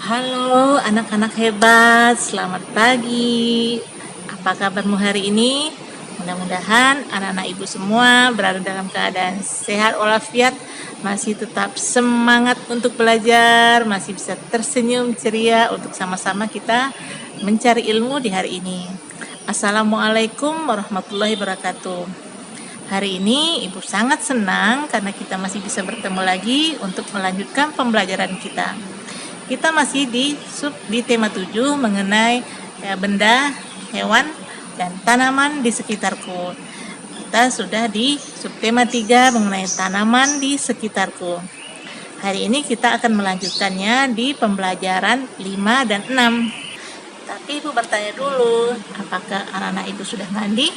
Halo anak-anak hebat, selamat pagi. Apa kabarmu hari ini? Mudah-mudahan anak-anak ibu semua berada dalam keadaan sehat walafiat, masih tetap semangat untuk belajar, masih bisa tersenyum ceria untuk sama-sama kita mencari ilmu di hari ini. Assalamualaikum warahmatullahi wabarakatuh. Hari ini ibu sangat senang karena kita masih bisa bertemu lagi untuk melanjutkan pembelajaran kita. Kita masih di tema 7 mengenai benda, hewan, dan tanaman di sekitarku. Kita sudah di subtema 3 mengenai tanaman di sekitarku. Hari ini kita akan melanjutkannya di pembelajaran 5 dan 6. Tapi ibu bertanya dulu, apakah anak-anak ibu sudah mandi?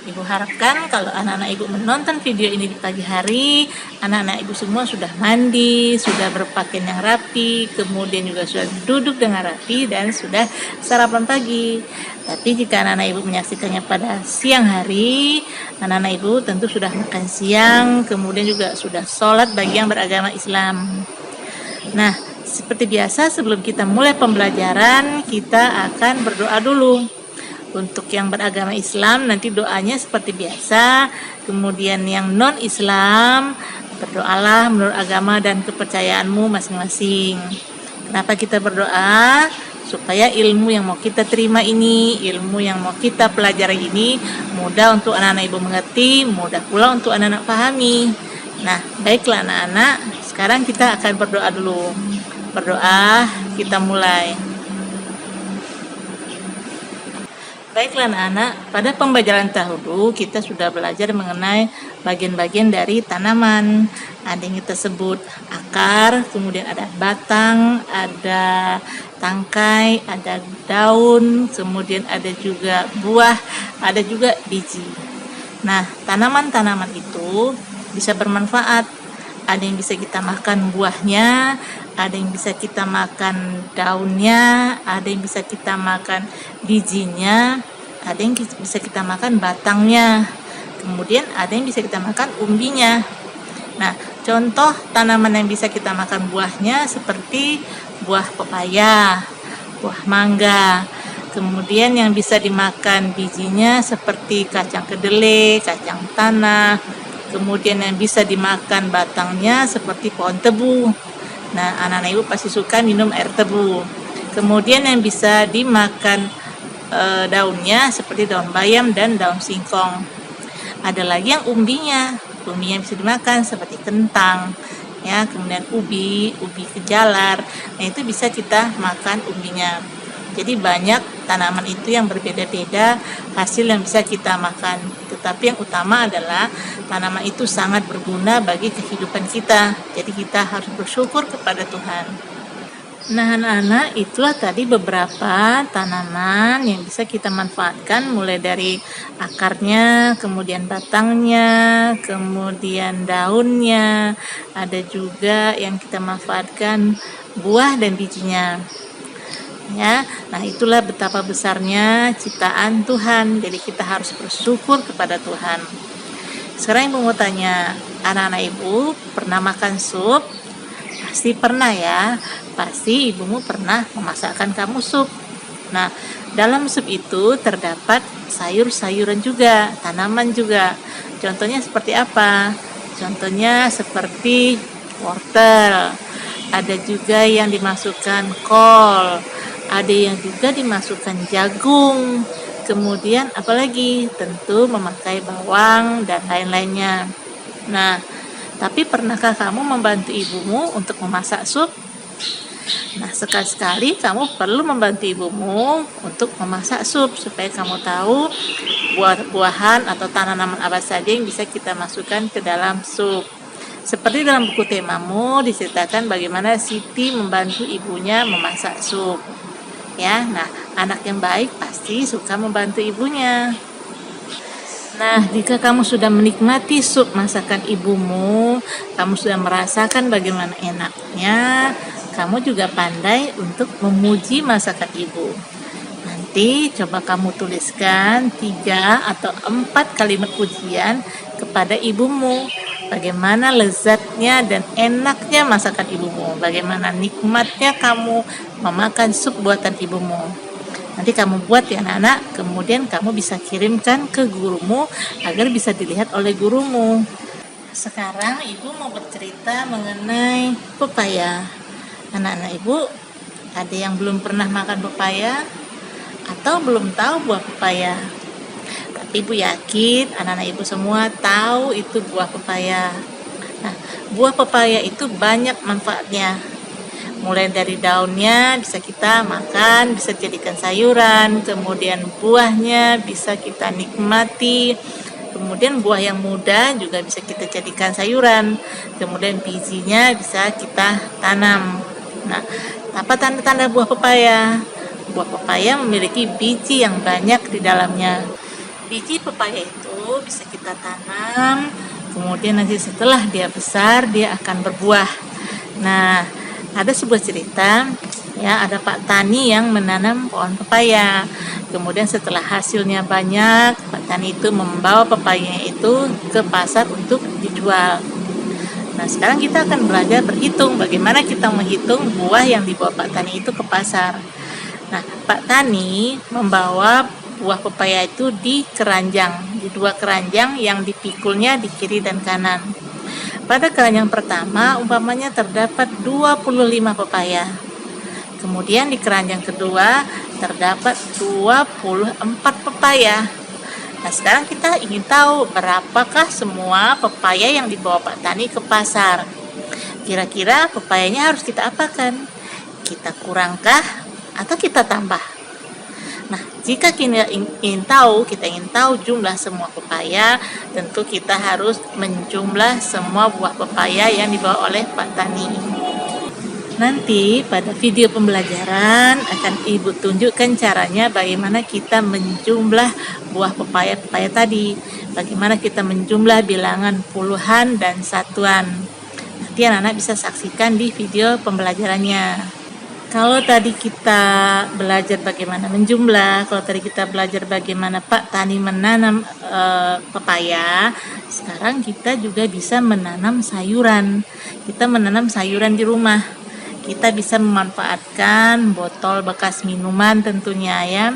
Ibu harapkan kalau anak-anak ibu menonton video ini di pagi hari, anak-anak ibu semua sudah mandi, sudah berpakaian yang rapi, kemudian juga sudah duduk dengan rapi dan sudah sarapan pagi. Tapi jika anak-anak ibu menyaksikannya pada siang hari, anak-anak ibu tentu sudah makan siang, kemudian juga sudah sholat bagi yang beragama Islam. Nah, seperti biasa sebelum kita mulai pembelajaran, kita akan berdoa dulu. Untuk yang beragama Islam nanti doanya seperti biasa. Kemudian yang non-Islam, berdoalah menurut agama dan kepercayaanmu masing-masing. Kenapa kita berdoa? Supaya ilmu yang mau kita terima ini, ilmu yang mau kita pelajari ini mudah untuk anak-anak ibu mengerti, mudah pula untuk anak-anak pahami. Nah, baiklah anak-anak, sekarang kita akan berdoa dulu. Berdoa, kita mulai. Baiklah anak-anak, pada pembelajaran dahulu kita sudah belajar mengenai bagian-bagian dari tanaman. Ada yang kita sebut akar, kemudian ada batang, ada tangkai, ada daun, kemudian ada juga buah, ada juga biji. Nah, tanaman-tanaman itu bisa bermanfaat. Ada yang bisa kita makan buahnya, ada yang bisa kita makan daunnya, ada yang bisa kita makan bijinya, ada yang bisa kita makan batangnya, kemudian ada yang bisa kita makan umbinya. Nah, contoh tanaman yang bisa kita makan buahnya seperti buah pepaya, buah mangga. Kemudian yang bisa dimakan bijinya seperti kacang kedelai, kacang tanah. Kemudian yang bisa dimakan batangnya seperti pohon tebu. Nah, anak-anak ibu pasti suka minum air tebu. Kemudian yang bisa dimakan daunnya seperti daun bayam dan daun singkong. Ada lagi yang umbinya. Umbinya bisa dimakan seperti kentang, ya. Kemudian ubi kejalar. Nah, itu bisa kita makan umbinya. Jadi banyak tanaman itu yang berbeda-beda hasil yang bisa kita makan. Tetapi yang utama adalah tanaman itu sangat berguna bagi kehidupan kita. Jadi kita harus bersyukur kepada Tuhan. Nah anak-anak, itulah tadi beberapa tanaman yang bisa kita manfaatkan, mulai dari akarnya, kemudian batangnya, kemudian daunnya, ada juga yang kita manfaatkan buah dan bijinya. Ya, nah itulah betapa besarnya ciptaan Tuhan. Jadi kita harus bersyukur kepada Tuhan. Sekarang ibu mau tanya, anak-anak ibu pernah makan sup? Pasti pernah ya. Pasti ibumu pernah memasakkan kamu sup. Nah, dalam sup itu terdapat sayur-sayuran juga, tanaman juga. Contohnya seperti apa? Contohnya seperti wortel. Ada juga yang dimasukkan kol. Ada yang juga dimasukkan jagung, kemudian apalagi tentu memakai bawang dan lain-lainnya. Nah, tapi pernahkah kamu membantu ibumu untuk memasak sup? Nah, sekali-sekali kamu perlu membantu ibumu untuk memasak sup supaya kamu tahu buah-buahan atau tanaman apa saja yang bisa kita masukkan ke dalam sup. Seperti dalam buku temamu diceritakan bagaimana Siti membantu ibunya memasak sup. Ya, nah anak yang baik pasti suka membantu ibunya. Nah, jika kamu sudah menikmati sup masakan ibumu, kamu sudah merasakan bagaimana enaknya, kamu juga pandai untuk memuji masakan ibu. Nanti coba kamu tuliskan 3 atau 4 kalimat pujian kepada ibumu. Bagaimana lezatnya dan enaknya masakan ibumu, bagaimana nikmatnya kamu memakan sup buatan ibumu. Nanti kamu buat ya anak-anak, kemudian kamu bisa kirimkan ke gurumu agar bisa dilihat oleh gurumu. Sekarang ibu mau bercerita mengenai pepaya. Anak-anak ibu, ada yang belum pernah makan pepaya atau belum tahu buah pepaya? Tapi ibu yakin anak-anak ibu semua tahu itu buah pepaya. Nah, buah pepaya itu banyak manfaatnya. Mulai dari daunnya bisa kita makan, bisa jadikan sayuran, kemudian buahnya bisa kita nikmati, kemudian buah yang muda juga bisa kita jadikan sayuran, kemudian bijinya bisa kita tanam. Nah, apa tanda-tanda buah pepaya? Buah pepaya memiliki biji yang banyak di dalamnya. Biji pepaya itu bisa kita tanam, kemudian nanti setelah dia besar dia akan berbuah. Nah, ada sebuah cerita ya, ada Pak Tani yang menanam pohon pepaya. Kemudian setelah hasilnya banyak, Pak Tani itu membawa pepayanya itu ke pasar untuk dijual. Nah, sekarang kita akan belajar berhitung bagaimana kita menghitung buah yang dibawa Pak Tani itu ke pasar. Nah, Pak Tani membawa buah pepaya itu di keranjang, di 2 keranjang yang dipikulnya di kiri dan kanan. Pada keranjang pertama umpamanya terdapat 25 pepaya. Kemudian di keranjang kedua terdapat 24 pepaya. Nah, sekarang kita ingin tahu berapakah semua pepaya yang dibawa Pak Tani ke pasar. Kira-kira pepayanya harus kita apakan? Kita kurangkah atau kita tambah? Nah, jika kita ingin tahu jumlah semua pepaya, tentu kita harus menjumlah semua buah pepaya yang dibawa oleh Pak Tani. Nanti pada video pembelajaran akan Ibu tunjukkan caranya bagaimana kita menjumlah buah pepaya tadi, bagaimana kita menjumlah bilangan puluhan dan satuan. Nanti anak-anak bisa saksikan di video pembelajarannya. Kalau tadi kita belajar bagaimana menjumlah, kalau tadi kita belajar bagaimana Pak Tani menanam pepaya, sekarang kita juga bisa menanam sayuran. Kita menanam sayuran di rumah. Kita bisa memanfaatkan botol bekas minuman tentunya ya.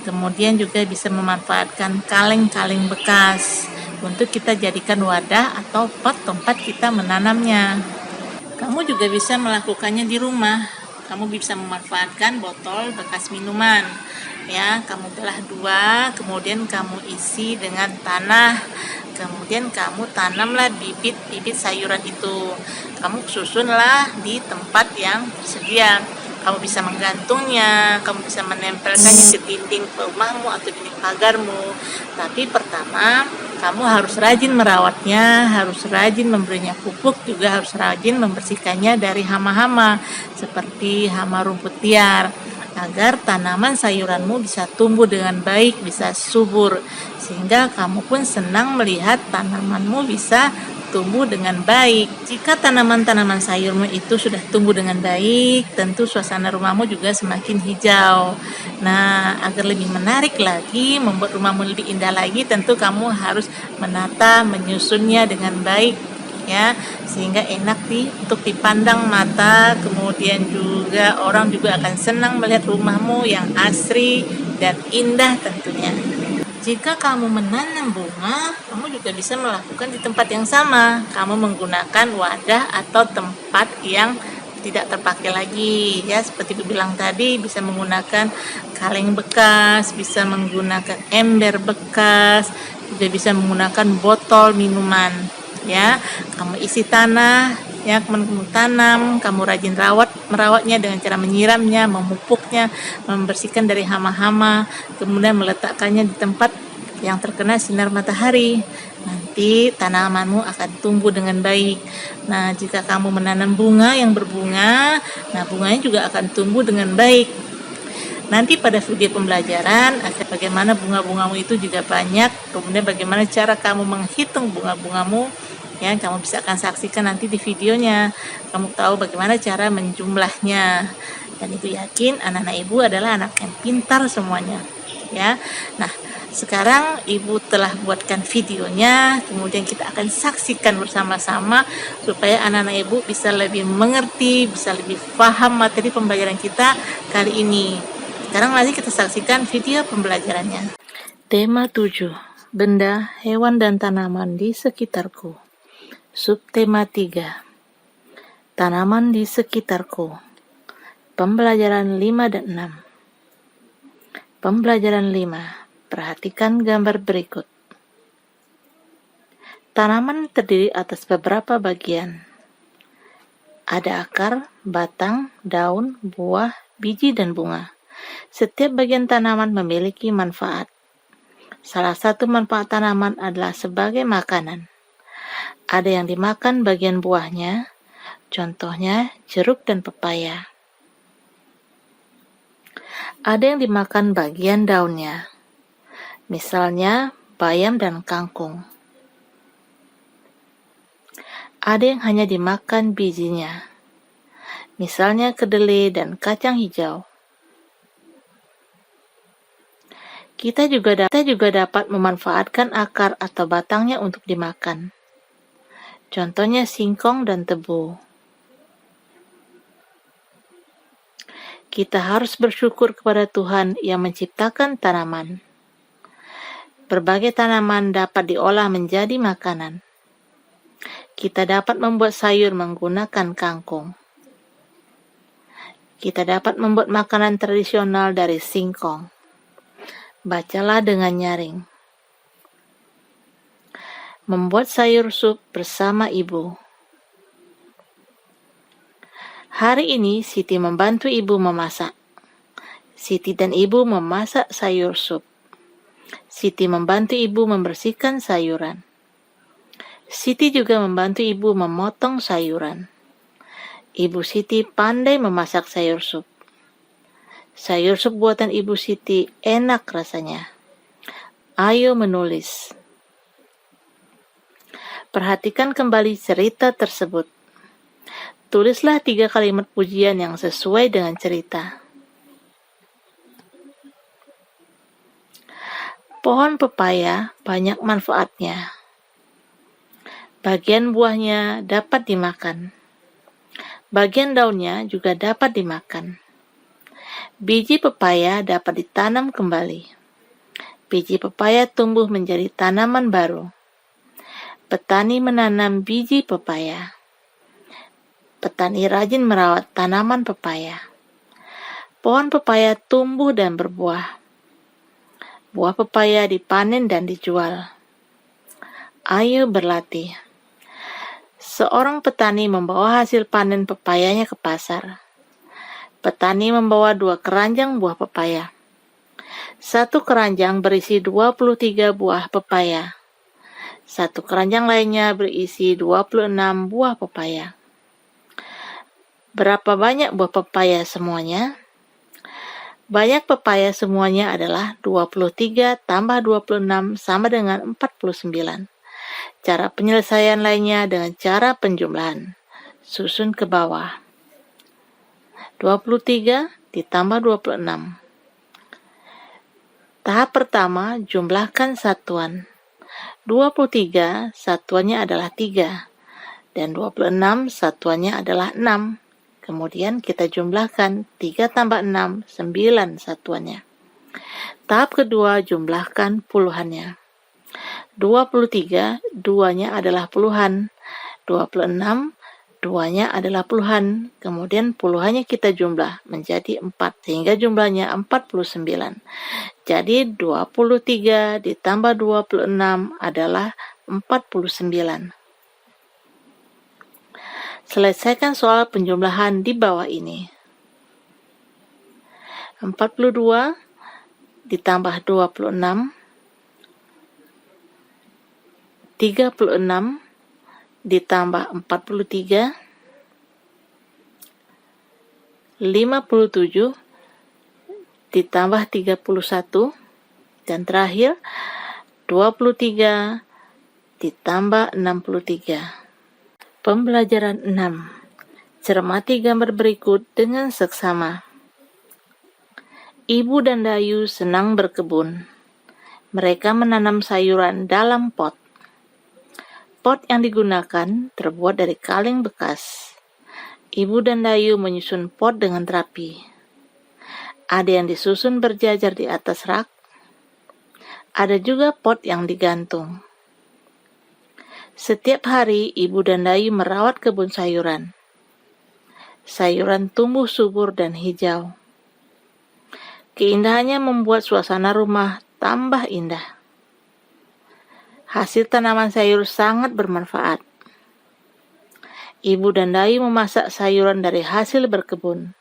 Kemudian juga bisa memanfaatkan kaleng-kaleng bekas untuk kita jadikan wadah atau pot tempat kita menanamnya. Kamu juga bisa melakukannya di rumah. Kamu bisa memanfaatkan botol bekas minuman ya, kamu belah 2, kemudian kamu isi dengan tanah, kemudian kamu tanamlah bibit-bibit sayuran itu, kamu susunlah di tempat yang tersedia. Kamu bisa menggantungnya, kamu bisa menempelkannya di dinding rumahmu atau dinding pagarmu. Tapi pertama, kamu harus rajin merawatnya, harus rajin memberinya pupuk, juga harus rajin membersihkannya dari hama-hama seperti hama rumput liar, agar tanaman sayuranmu bisa tumbuh dengan baik, bisa subur, sehingga kamu pun senang melihat tanamanmu bisa tumbuh dengan baik. Jika tanaman-tanaman sayurmu itu sudah tumbuh dengan baik, tentu suasana rumahmu juga semakin hijau. Nah, agar lebih menarik lagi, membuat rumahmu lebih indah lagi, tentu kamu harus menata, menyusunnya dengan baik ya, sehingga enak untuk dipandang mata. Kemudian juga orang juga akan senang melihat rumahmu yang asri dan indah tentunya. Jika kamu menanam bunga, kamu juga bisa melakukan di tempat yang sama. Kamu menggunakan wadah atau tempat yang tidak terpakai lagi ya, seperti aku bilang tadi, bisa menggunakan kaleng bekas, bisa menggunakan ember bekas, juga bisa menggunakan botol minuman ya. Kamu isi tanah ya, kamu tanam, kamu rajin merawatnya dengan cara menyiramnya, memupuknya, membersihkan dari hama-hama, kemudian meletakkannya di tempat yang terkena sinar matahari. Nanti tanamanmu akan tumbuh dengan baik. Nah, jika kamu menanam bunga yang berbunga, nah bunganya juga akan tumbuh dengan baik. Nanti pada video pembelajaran akan bagaimana bunga-bungamu itu juga banyak, kemudian bagaimana cara kamu menghitung bunga-bungamu, ya kamu bisa akan saksikan nanti di videonya. Kamu tahu bagaimana cara menjumlahnya. Dan ibu yakin anak-anak ibu adalah anak yang pintar semuanya, ya. Nah, sekarang ibu telah buatkan videonya, kemudian kita akan saksikan bersama-sama supaya anak-anak ibu bisa lebih mengerti, bisa lebih paham materi pembelajaran kita kali ini. Sekarang mari kita saksikan video pembelajarannya. Tema 7. Benda, hewan, dan tanaman di sekitarku. Subtema 3. Tanaman di sekitarku. Pembelajaran 5 dan 6. Pembelajaran 5. Perhatikan gambar berikut. Tanaman terdiri atas beberapa bagian. Ada akar, batang, daun, buah, biji, dan bunga. Setiap bagian tanaman memiliki manfaat. Salah satu manfaat tanaman adalah sebagai makanan. Ada yang dimakan bagian buahnya, contohnya jeruk dan pepaya. Ada yang dimakan bagian daunnya, misalnya bayam dan kangkung. Ada yang hanya dimakan bijinya, misalnya kedelai dan kacang hijau. Kita juga dapat memanfaatkan akar atau batangnya untuk dimakan. Contohnya singkong dan tebu. Kita harus bersyukur kepada Tuhan yang menciptakan tanaman. Berbagai tanaman dapat diolah menjadi makanan. Kita dapat membuat sayur menggunakan kangkung. Kita dapat membuat makanan tradisional dari singkong. Bacalah dengan nyaring. Membuat sayur sup bersama ibu. Hari ini Siti membantu ibu memasak. Siti dan ibu memasak sayur sup. Siti membantu ibu membersihkan sayuran. Siti juga membantu ibu memotong sayuran. Ibu Siti pandai memasak sayur sup. Sayur sup buatan Ibu Siti enak rasanya. Ayo menulis. Perhatikan kembali cerita tersebut. Tulislah 3 kalimat pujian yang sesuai dengan cerita. Pohon pepaya banyak manfaatnya. Bagian buahnya dapat dimakan. Bagian daunnya juga dapat dimakan. Biji pepaya dapat ditanam kembali. Biji pepaya tumbuh menjadi tanaman baru. Petani menanam biji pepaya. Petani rajin merawat tanaman pepaya. Pohon pepaya tumbuh dan berbuah. Buah pepaya dipanen dan dijual. Ayo berlatih. Seorang petani membawa hasil panen pepayanya ke pasar. Petani membawa 2 keranjang buah pepaya. 1 keranjang berisi 23 buah pepaya. 1 keranjang lainnya berisi 26 buah pepaya. Berapa banyak buah pepaya semuanya? Banyak pepaya semuanya adalah 23 tambah 26 sama dengan 49. Cara penyelesaian lainnya dengan cara penjumlahan. Susun ke bawah. 23 ditambah 26. Tahap pertama, jumlahkan satuan. 23 satuannya adalah 3 dan 26 satuannya adalah 6. Kemudian kita jumlahkan 3 tambah 6, 9 satuannya. Tahap kedua, jumlahkan puluhannya. 23 duanya adalah puluhan. 26 duanya adalah puluhan, kemudian puluhannya kita jumlah menjadi 4, sehingga jumlahnya 49. Jadi 23 ditambah 26 adalah 49. Selesaikan soal penjumlahan di bawah ini. 42 ditambah 26, 36 ditambah 43, 57 ditambah 31, dan terakhir 23 ditambah 63. Pembelajaran 6. Cermati gambar berikut dengan seksama. Ibu dan Dayu senang berkebun. Mereka menanam sayuran dalam pot. Pot yang digunakan terbuat dari kaleng bekas. Ibu dan Dayu menyusun pot dengan rapi. Ada yang disusun berjajar di atas rak. Ada juga pot yang digantung. Setiap hari, Ibu dan Dayu merawat kebun sayuran. Sayuran tumbuh subur dan hijau. Keindahannya membuat suasana rumah tambah indah. Hasil tanaman sayur sangat bermanfaat. Ibu dan Dayu memasak sayuran dari hasil berkebun.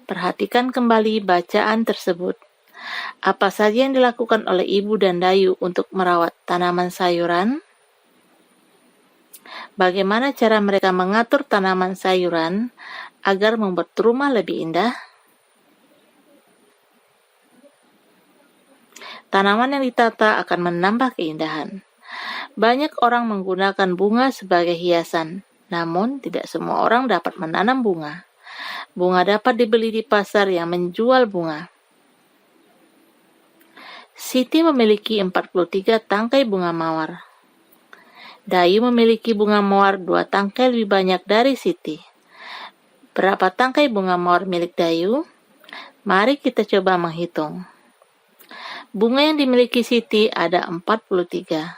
Perhatikan kembali bacaan tersebut. Apa saja yang dilakukan oleh Ibu dan Dayu untuk merawat tanaman sayuran? Bagaimana cara mereka mengatur tanaman sayuran agar membuat rumah lebih indah? Tanaman yang ditata akan menambah keindahan. Banyak orang menggunakan bunga sebagai hiasan, namun tidak semua orang dapat menanam bunga. Bunga dapat dibeli di pasar yang menjual bunga. Siti memiliki 43 tangkai bunga mawar. Dayu memiliki bunga mawar 2 tangkai lebih banyak dari Siti. Berapa tangkai bunga mawar milik Dayu? Mari kita coba menghitung. Bunga yang dimiliki Siti ada 43.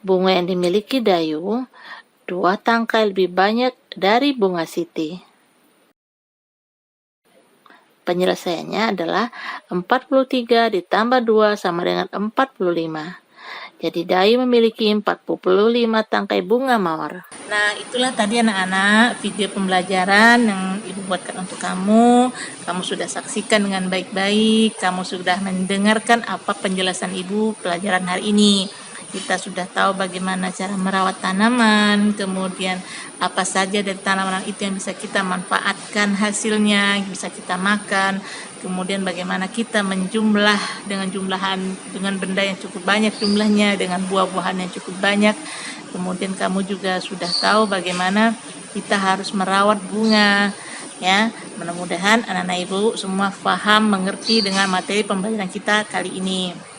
Bunga yang dimiliki Dayu 2 tangkai lebih banyak dari bunga Siti. Penyelesaiannya adalah 43 ditambah 2 sama dengan 45. Jadi Dayu memiliki 45 tangkai bunga mawar. Nah, itulah tadi anak-anak video pembelajaran yang Ibu buatkan untuk kamu. Kamu sudah saksikan dengan baik-baik. Kamu sudah mendengarkan apa penjelasan Ibu pelajaran hari ini. Kita sudah tahu bagaimana cara merawat tanaman, kemudian apa saja dari tanaman itu yang bisa kita manfaatkan hasilnya, bisa kita makan, kemudian bagaimana kita menjumlah dengan benda yang cukup banyak jumlahnya, dengan buah-buahan yang cukup banyak. Kemudian kamu juga sudah tahu bagaimana kita harus merawat bunga. Ya, mudah-mudahan anak-anak Ibu semua paham, mengerti dengan materi pembelajaran kita kali ini.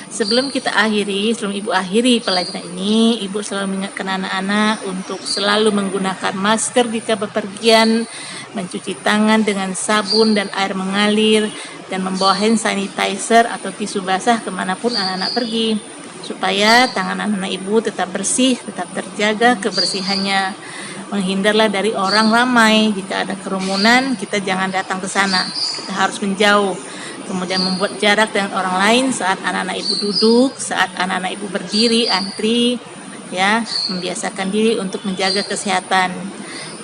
Sebelum Ibu akhiri pelajaran ini, Ibu selalu mengingatkan anak-anak untuk selalu menggunakan masker jika bepergian, mencuci tangan dengan sabun dan air mengalir, dan membawa hand sanitizer atau tisu basah kemanapun anak-anak pergi, supaya tangan anak-anak Ibu tetap bersih, tetap terjaga kebersihannya. Menghindarlah dari orang ramai. Jika ada kerumunan, kita jangan datang ke sana. Kita harus menjauh. Kemudian membuat jarak dengan orang lain saat anak-anak Ibu duduk, saat anak-anak Ibu berdiri, antri, ya, membiasakan diri untuk menjaga kesehatan.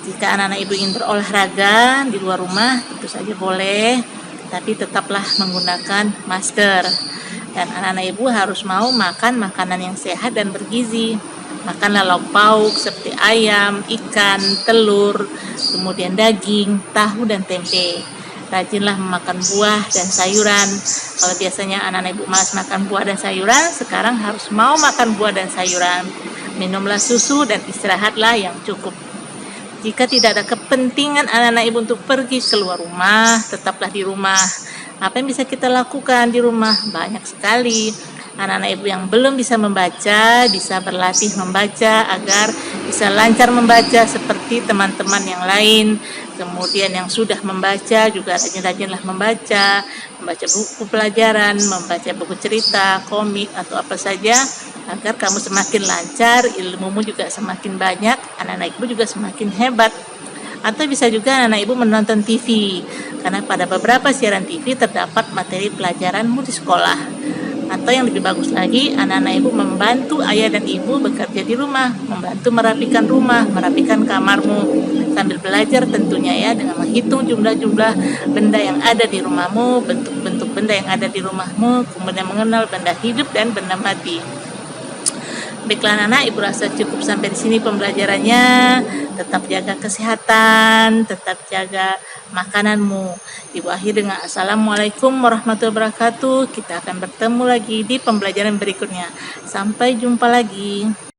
Jika anak-anak Ibu ingin berolahraga di luar rumah, tentu saja boleh, tapi tetaplah menggunakan masker. Dan anak-anak Ibu harus mau makan makanan yang sehat dan bergizi. Makanlah lauk pauk seperti ayam, ikan, telur, kemudian daging, tahu, dan tempe. Rajinlah memakan buah dan sayuran. Kalau biasanya anak-anak Ibu malas makan buah dan sayuran, sekarang harus mau makan buah dan sayuran. Minumlah susu dan istirahatlah yang cukup. Jika tidak ada kepentingan anak-anak Ibu untuk pergi keluar rumah, tetaplah di rumah. Apa yang bisa kita lakukan di rumah? Banyak sekali. Anak-anak Ibu yang belum bisa membaca, bisa berlatih membaca agar bisa lancar membaca seperti teman-teman yang lain. Kemudian yang sudah membaca juga rajin-rajinlah membaca buku pelajaran, membaca buku cerita, komik, atau apa saja, agar kamu semakin lancar, ilmumu juga semakin banyak, anak-anak Ibu juga semakin hebat. Atau bisa juga anak-anak Ibu menonton TV, karena pada beberapa siaran TV terdapat materi pelajaranmu di sekolah. Atau yang lebih bagus lagi, anak-anak Ibu membantu ayah dan ibu bekerja di rumah, membantu merapikan rumah, merapikan kamarmu, sambil belajar tentunya ya, dengan menghitung jumlah-jumlah benda yang ada di rumahmu, bentuk-bentuk benda yang ada di rumahmu, kemudian mengenal benda hidup dan benda mati. Baiklah anak-anak, Ibu rasa cukup sampai di sini pembelajarannya. Tetap jaga kesehatan, tetap jaga makananmu. Ibu akhir dengan assalamualaikum warahmatullahi wabarakatuh. Kita akan bertemu lagi di pembelajaran berikutnya. Sampai jumpa lagi.